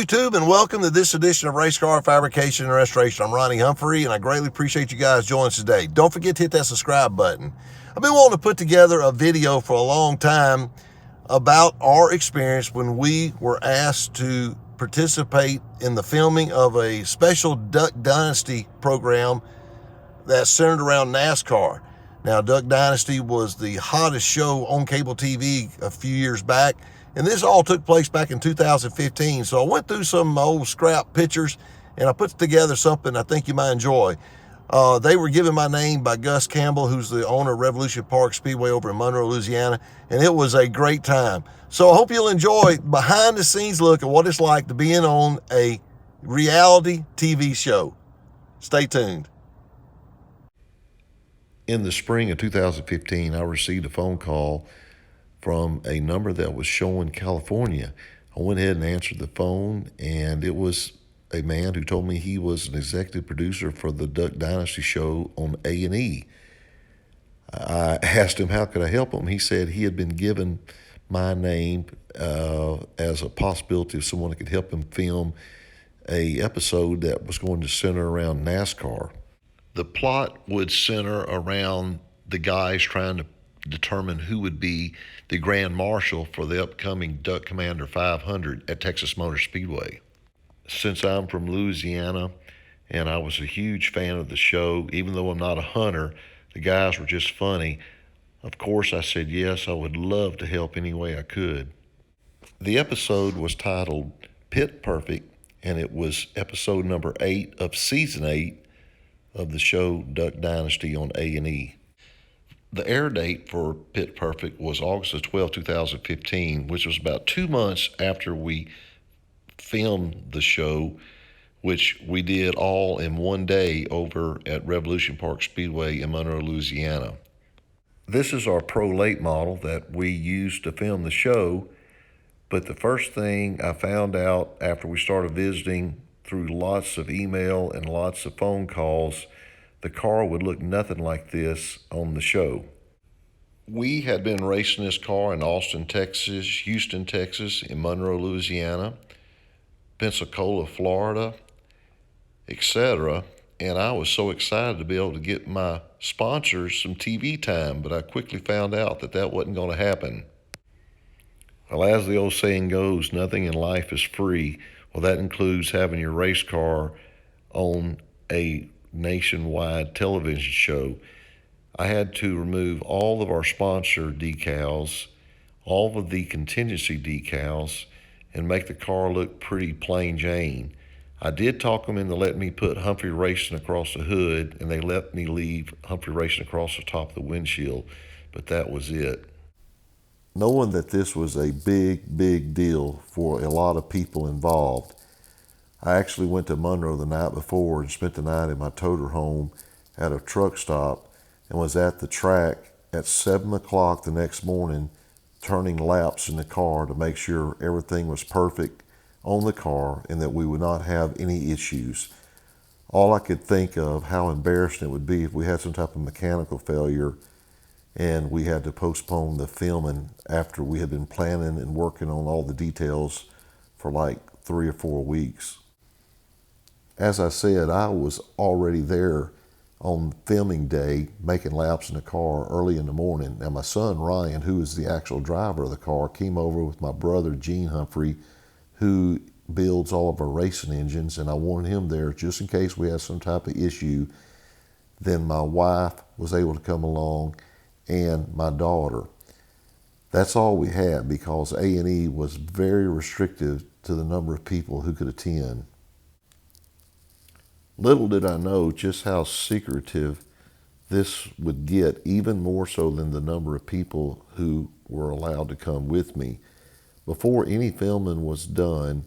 YouTube, and welcome to this edition of Race Car Fabrication and Restoration. I'm Ronnie Humphrey, and I greatly appreciate you guys joining us today. Don't forget to hit that subscribe button. I've been wanting to put together a video for a long time about our experience when we were asked to participate in the filming of a special Duck Dynasty program that's centered around NASCAR. Now, Duck Dynasty was the hottest show on cable TV a few years back, and this all took place back in 2015. So I went through some old scrap pictures, and I put together something I think you might enjoy. They were given my name by Gus Campbell, who's the owner of Revolution Park Speedway over in Monroe, Louisiana, and it was a great time. So I hope you'll enjoy behind-the-scenes look at what it's like to be in on a reality TV show. Stay tuned. In the spring of 2015, I received a phone call from a number that was showing California. I went ahead and answered the phone, and it was a man who told me he was an executive producer for the Duck Dynasty show on A&E. I asked him how could I help him. He said he had been given my name as a possibility of someone that could help him film a episode that was going to center around NASCAR. The plot would center around the guys trying to determine who would be the Grand Marshal for the upcoming Duck Commander 500 at Texas Motor Speedway. Since I'm from Louisiana and I was a huge fan of the show, even though I'm not a hunter, the guys were just funny. Of course, I said yes, I would love to help any way I could. The episode was titled Pit Perfect, and it was episode number 8 of season 8 of the show Duck Dynasty on A&E. The air date for Pit Perfect was August the 12th, 2015, which was about 2 months after we filmed the show, which we did all in one day over at Revolution Park Speedway in Monroe, Louisiana. This is our Pro Late model that we used to film the show, but the first thing I found out after we started visiting through lots of email and lots of phone calls, the car would look nothing like this on the show. We had been racing this car in Austin, Texas, Houston, Texas, in Monroe, Louisiana, Pensacola, Florida, etc. And I was so excited to be able to get my sponsors some TV time, but I quickly found out that that wasn't going to happen. Well, as the old saying goes, nothing in life is free. Well, that includes having your race car on a nationwide television show. I had to remove all of our sponsor decals, all of the contingency decals, and make the car look pretty plain Jane. I did talk them into letting me put Humphrey Racing across the hood, and they let me leave Humphrey Racing across the top of the windshield, but that was it. Knowing that this was a big deal for a lot of people involved, I actually went to Monroe the night before and spent the night in my toter home at a truck stop and was at the track at 7 o'clock the next morning turning laps in the car to make sure everything was perfect on the car and that we would not have any issues. All I could think of how embarrassing it would be if we had some type of mechanical failure and we had to postpone the filming after we had been planning and working on all the details for like 3 or 4 weeks. As I said, I was already there on filming day making laps in the car early in the morning. Now my son Ryan, who is the actual driver of the car, came over with my brother Gene Humphrey, who builds all of our racing engines, and I wanted him there just in case we had some type of issue. Then my wife was able to come along and my daughter. That's all we had because A&E was very restrictive to the number of people who could attend. Little did I know just how secretive this would get, even more so than the number of people who were allowed to come with me. Before any filming was done,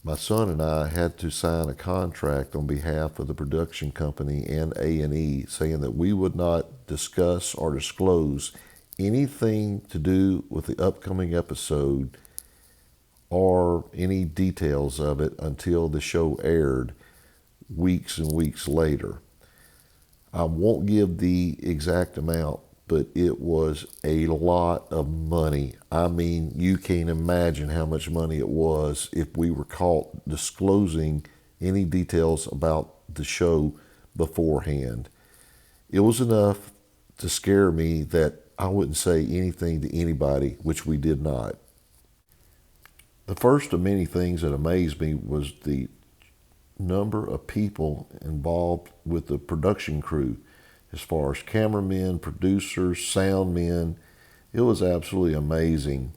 my son and I had to sign a contract on behalf of the production company and A&E saying that we would not discuss or disclose anything to do with the upcoming episode or any details of it until the show aired weeks and weeks later. I won't give the exact amount but it was a lot of money. I mean, you can't imagine how much money it was if we were caught disclosing any details about the show beforehand. It was enough to scare me that I wouldn't say anything to anybody, which we did not. The first of many things that amazed me was the number of people involved with the production crew, as far as cameramen, producers, sound men. It was absolutely amazing.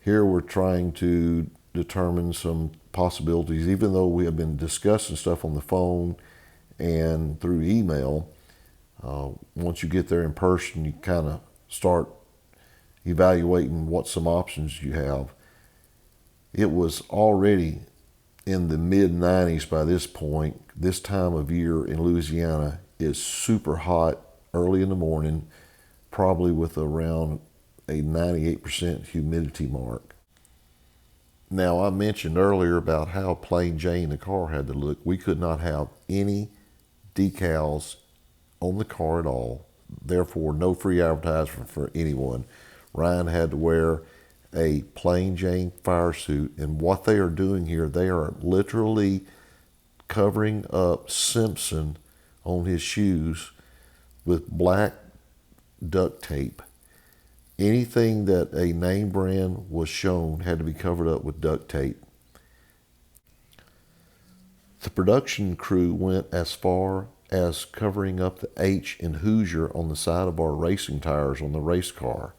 Here we're trying to determine some possibilities, even though we have been discussing stuff on the phone and through email. Once you get there in person, you kind of start evaluating what some options you have. It was already in the mid-90s by this point. This time of year in Louisiana is super hot early in the morning, probably with around a 98% humidity mark. Now, I mentioned earlier about how plain Jane the car had to look. We could not have any decals on the car at all. Therefore, no free advertisement for anyone. Ryan had to wear a plain Jane fire suit, and what they are doing here, they are literally covering up Simpson on his shoes with black duct tape. Anything that a name brand was shown had to be covered up with duct tape. The production crew went as far as covering up the H in Hoosier on the side of our racing tires on the race car.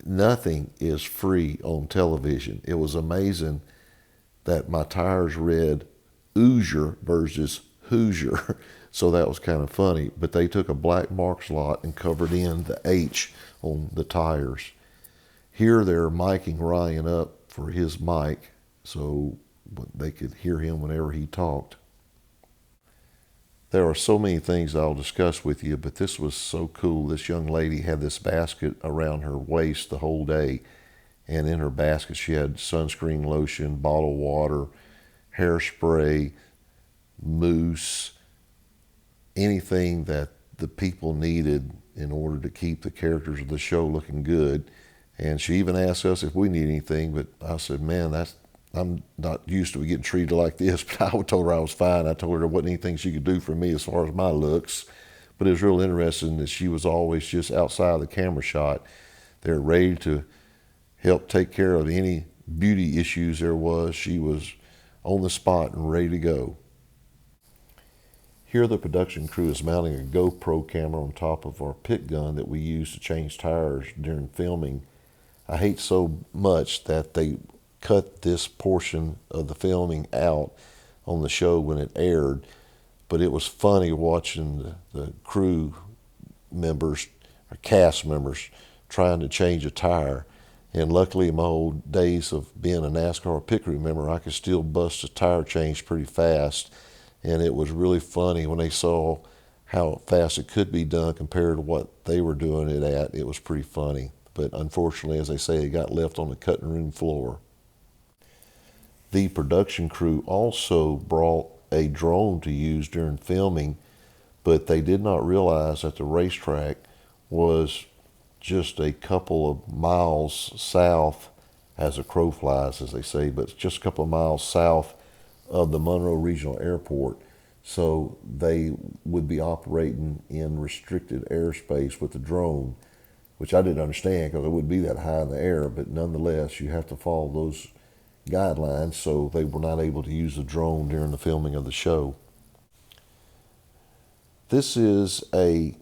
Nothing is free on television. It was amazing that my tires read Hoosier versus Hoosier. So that was kind of funny. But they took a black Marks lot and covered in the H on the tires. Here they're miking Ryan up for his mic so they could hear him whenever he talked. There are so many things I'll discuss with you, but this was so cool. This young lady had this basket around her waist the whole day, and in her basket she had sunscreen lotion, bottled water, hairspray, mousse, anything that the people needed in order to keep the characters of the show looking good. And she even asked us if we need anything, but I said, man, I'm not used to getting treated like this. But I told her I was fine. I told her there wasn't anything she could do for me as far as my looks. But it was real interesting that she was always just outside the camera shot. They're ready to help take care of any beauty issues there was. She was on the spot and ready to go. Here the production crew is mounting a GoPro camera on top of our pit gun that we use to change tires during filming. I hate so much that they cut this portion of the filming out on the show when it aired, but it was funny watching the crew members, or cast members, trying to change a tire. And luckily in my old days of being a NASCAR pit crew member, I could still bust a tire change pretty fast. And it was really funny when they saw how fast it could be done compared to what they were doing it at. It was pretty funny. But unfortunately, as they say, it got left on the cutting room floor. The production crew also brought a drone to use during filming, but they did not realize that the racetrack was just a couple of miles south, as a crow flies, as they say, but just a couple of miles south of the Monroe Regional Airport. So they would be operating in restricted airspace with the drone, which I didn't understand because it wouldn't be that high in the air, but nonetheless, you have to follow those guidelines, so they were not able to use the drone during the filming of the show. This is a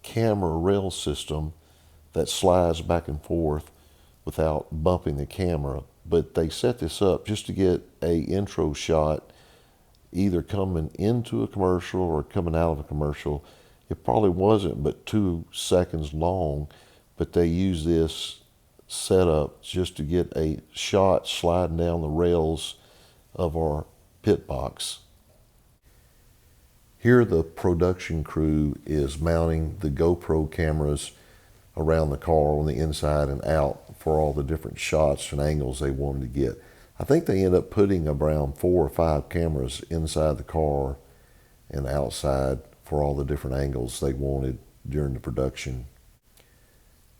camera rail system that slides back and forth without bumping the camera, but they set this up just to get a intro shot either coming into a commercial or coming out of a commercial. It probably wasn't but 2 seconds long, but they used this setup just to get a shot sliding down the rails of our pit box. Here the production crew is mounting the GoPro cameras around the car on the inside and out for all the different shots and angles they wanted to get. I think they ended up putting around 4 or 5 cameras inside the car and outside for all the different angles they wanted during the production.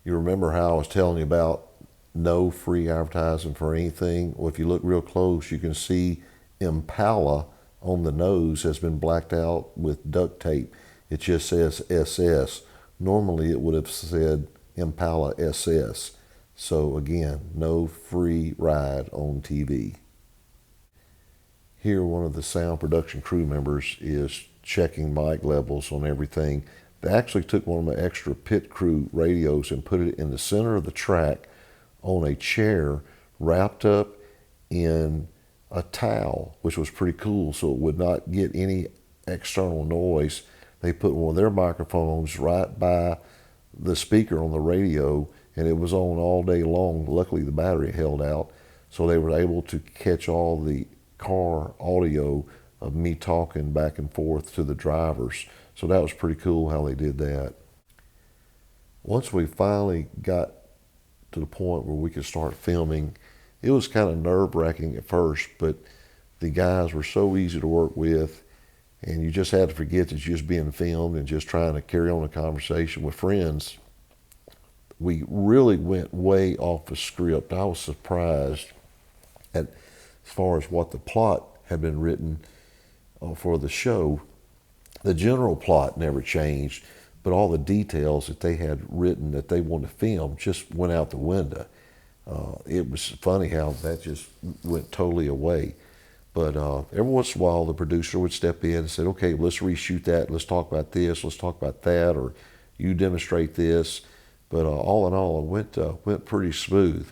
You remember how I was telling you about no free advertising for anything? Well, if you look real close, you can see Impala on the nose has been blacked out with duct tape. It just says SS. Normally it would have said Impala SS. So again, no free ride on TV. Here, one of the sound production crew members is checking mic levels on everything. They actually took one of my extra pit crew radios and put it in the center of the track on a chair wrapped up in a towel, which was pretty cool, so it would not get any external noise. They put one of their microphones right by the speaker on the radio, and it was on all day long. Luckily, the battery held out, so they were able to catch all the car audio of me talking back and forth to the drivers. So that was pretty cool how they did that. Once we finally got to the point where we could start filming, it was kind of nerve-wracking at first, but the guys were so easy to work with, and you just had to forget that you're just being filmed and just trying to carry on a conversation with friends. We really went way off the script. I was surprised at as far as what the plot had been written for the show. The general plot never changed, but all the details that they had written that they wanted to film just went out the window. It was funny how that just went totally away. But every once in a while, the producer would step in and say, okay, let's reshoot that. Let's talk about this. Let's talk about that. Or you demonstrate this. But all in all, it went pretty smooth.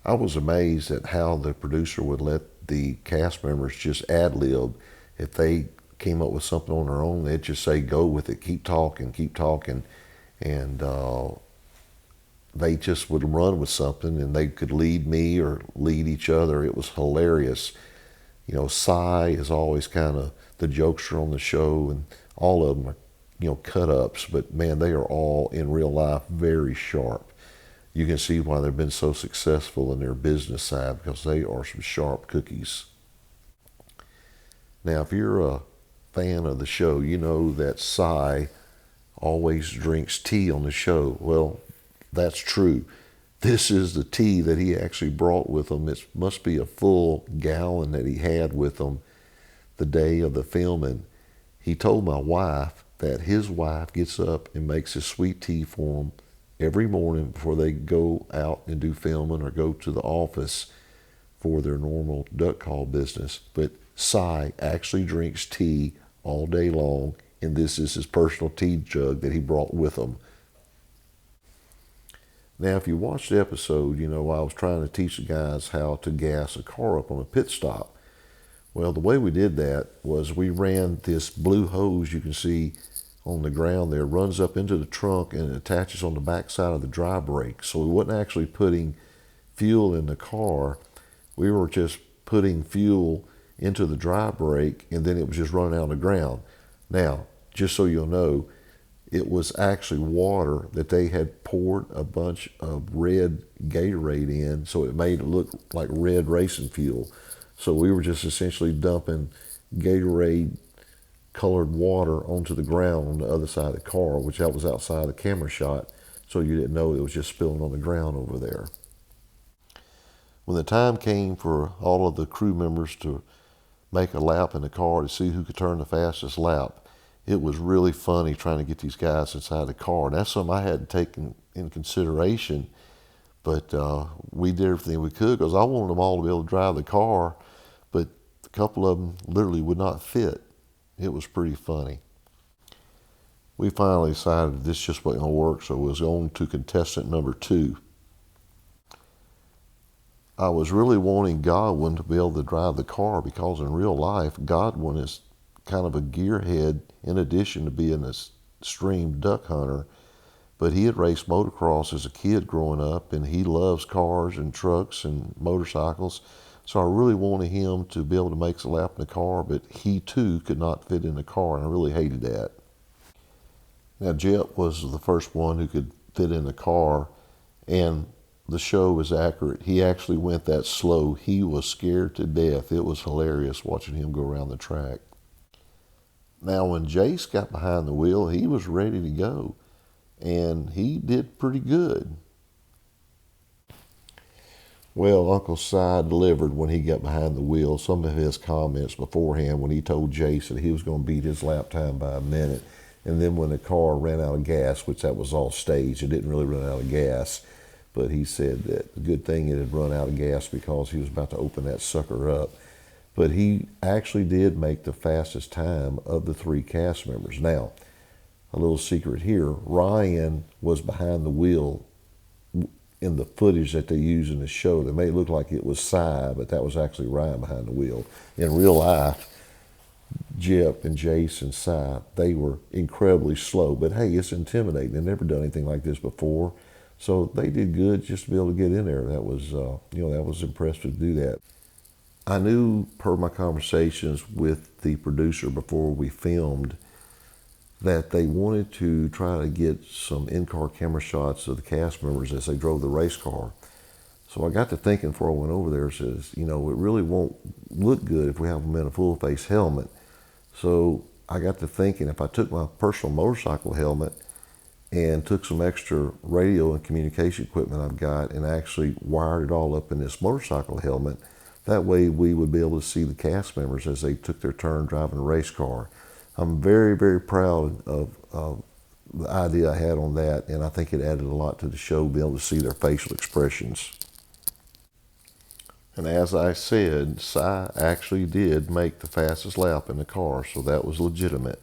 I was amazed at how the producer would let the cast members just ad-lib. If they came up with something on their own, they'd just say, go with it, keep talking. And they just would run with something, and they could lead me or lead each other. It was hilarious. You know, Cy is always kind of the jokester on the show, and all of them are, cut-ups. But, man, they are all, in real life, very sharp. You can see why they've been so successful in their business side, because they are some sharp cookies. Now, if you're a fan of the show, you know that Cy always drinks tea on the show. Well, that's true. This is the tea that he actually brought with him. It must be a full gallon that he had with him the day of the filming. He told my wife that his wife gets up and makes his sweet tea for him every morning before they go out and do filming or go to the office for their normal duck call business. But Cy actually drinks tea all day long, and this is his personal tea jug that he brought with him. Now, if you watch the episode, I was trying to teach the guys how to gas a car up on a pit stop. Well, the way we did that was we ran this blue hose you can see on the ground there, runs up into the trunk and it attaches on the back side of the dry brake. So we wasn't actually putting fuel in the car. We were just putting fuel into the dry brake, and then it was just running out on the ground. Now, just so you'll know, it was actually water that they had poured a bunch of red Gatorade in, so it made it look like red racing fuel. So we were just essentially dumping Gatorade colored water onto the ground on the other side of the car, which that was outside the camera shot, so you didn't know it was just spilling on the ground over there. When the time came for all of the crew members to make a lap in the car to see who could turn the fastest lap, it was really funny trying to get these guys inside the car. And that's something I hadn't taken in consideration, but we did everything we could because I wanted them all to be able to drive the car, but a couple of them literally would not fit. It was pretty funny. We finally decided this just wasn't going to work, so it was on to contestant number 2. I was really wanting Godwin to be able to drive the car because in real life, Godwin is kind of a gearhead in addition to being a extreme duck hunter. But he had raced motocross as a kid growing up, and he loves cars and trucks and motorcycles. So I really wanted him to be able to make a lap in the car, but he too could not fit in the car, and I really hated that. Now, Jep was the first one who could fit in the car, and the show was accurate. He actually went that slow. He was scared to death. It was hilarious watching him go around the track. Now, when Jace got behind the wheel, he was ready to go, and he did pretty good. Well, Uncle Si delivered when he got behind the wheel some of his comments beforehand when he told Jace that he was going to beat his lap time by a minute. And then when the car ran out of gas, which that was all staged, it didn't really run out of gas. But he said that the good thing it had run out of gas because he was about to open that sucker up. But he actually did make the fastest time of the three cast members. Now, a little secret here, Ryan was behind the wheel in the footage that they use in the show. They made it look like it was Si, but that was actually Ryan behind the wheel. In real life, Jep and Jace and Si, they were incredibly slow. But hey, it's intimidating. They've never done anything like this before. So they did good just to be able to get in there. That was, that was impressive to do that. I knew, per my conversations with the producer before we filmed, that they wanted to try to get some in-car camera shots of the cast members as they drove the race car. So I got to thinking before I went over there, says, it really won't look good if we have them in a full-face helmet. So I got to thinking, if I took my personal motorcycle helmet and took some extra radio and communication equipment I've got and actually wired it all up in this motorcycle helmet, that way we would be able to see the cast members as they took their turn driving a race car. I'm very, very proud of the idea I had on that, and I think it added a lot to the show, being able to see their facial expressions. And as I said, Si actually did make the fastest lap in the car, so that was legitimate.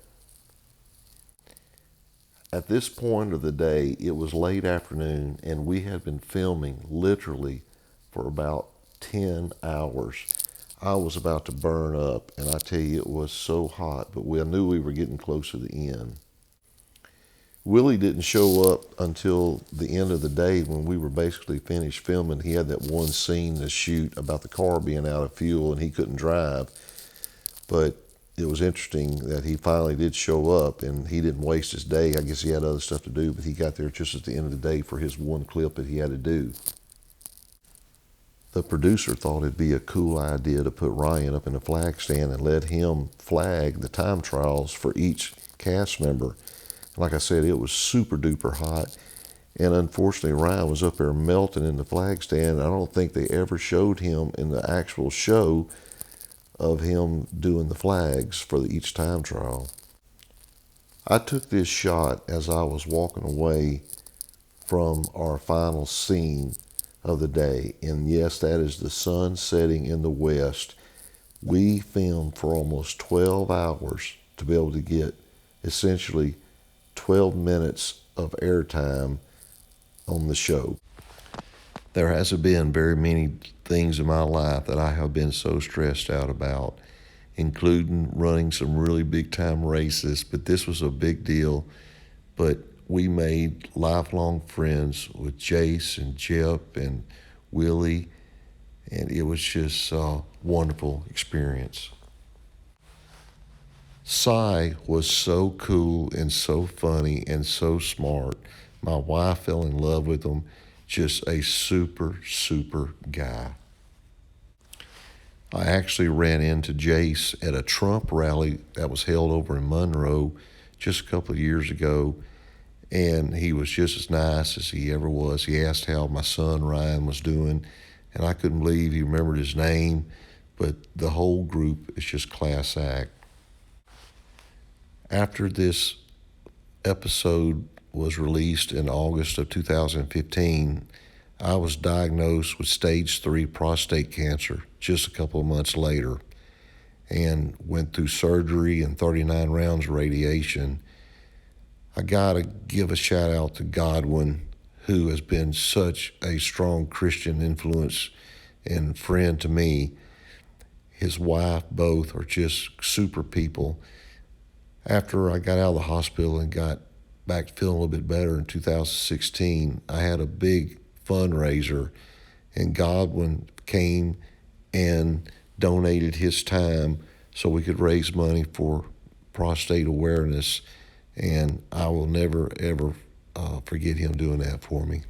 At this point of the day, it was late afternoon, and we had been filming literally for about 10 hours. I was about to burn up, and I tell you, it was so hot, but I knew we were getting close to the end. Willie didn't show up until the end of the day when we were basically finished filming. He had that one scene to shoot about the car being out of fuel and he couldn't drive. But it was interesting that he finally did show up, and he didn't waste his day. I guess he had other stuff to do, but he got there just at the end of the day for his one clip that he had to do. The producer thought it'd be a cool idea to put Ryan up in the flag stand and let him flag the time trials for each cast member. Like I said, it was super duper hot. And unfortunately, Ryan was up there melting in the flag stand. I don't think they ever showed him in the actual show of him doing the flags for each time trial. I took this shot as I was walking away from our final scene of the day. And yes, that is the sun setting in the west. We filmed for almost 12 hours to be able to get essentially 12 minutes of airtime on the show. There hasn't been very many things in my life that I have been so stressed out about, including running some really big time races, but this was a big deal. But we made lifelong friends with Jace and Jep and Willie, and it was just a wonderful experience. Si was so cool and so funny and so smart. My wife fell in love with him. Just a super, super guy. I actually ran into Jace at a Trump rally that was held over in Monroe just a couple of years ago, and he was just as nice as he ever was. He asked how my son Ryan was doing, and I couldn't believe he remembered his name, but the whole group is just class act. After this episode was released in August of 2015, I was diagnosed with stage 3 prostate cancer just a couple of months later and went through surgery and 39 rounds of radiation. I got to give a shout out to Godwin, who has been such a strong Christian influence and friend to me. His wife, both are just super people. After I got out of the hospital and got back to feeling a little bit better in 2016, I had a big fundraiser, and Godwin came and donated his time so we could raise money for prostate awareness, and I will never, ever forget him doing that for me.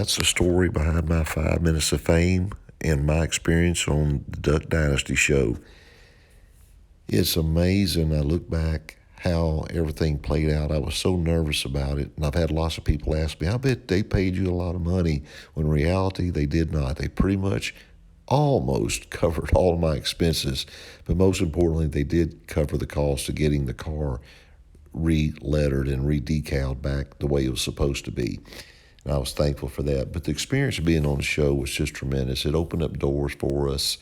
that's the story behind my 5 minutes of fame and my experience on the Duck Dynasty show. It's amazing. I look back how everything played out. I was so nervous about it, and I've had lots of people ask me, I bet they paid you a lot of money, when in reality they did not. They pretty much almost covered all of my expenses, but most importantly, they did cover the cost of getting the car re-lettered and re-decaled back the way it was supposed to be. And I was thankful for that. But the experience of being on the show was just tremendous. It opened up doors for us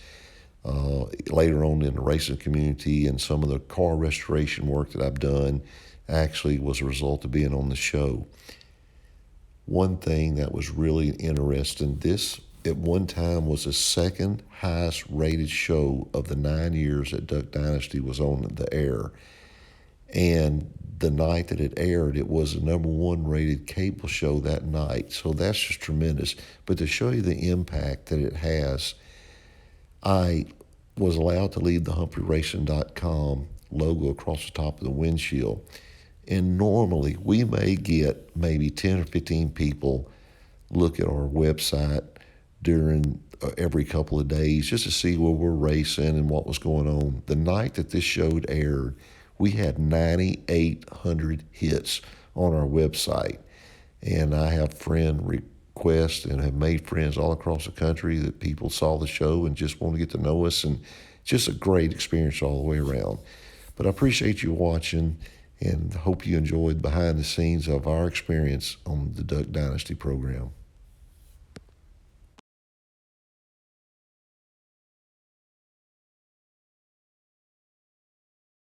later on in the racing community, and some of the car restoration work that I've done actually was a result of being on the show. One thing that was really interesting, this at one time was the second highest rated show of the 9 years that Duck Dynasty was on the air. And the night that it aired, it was the number one rated cable show that night. So that's just tremendous. But to show you the impact that it has, I was allowed to leave the HumphreyRacing.com logo across the top of the windshield. And normally we may get maybe 10 or 15 people look at our website during every couple of days just to see where we're racing and what was going on. The night that this show aired, we had 9,800 hits on our website. And I have friend requests and have made friends all across the country that people saw the show and just want to get to know us, and just a great experience all the way around. But I appreciate you watching and hope you enjoyed behind the scenes of our experience on the Duck Dynasty program.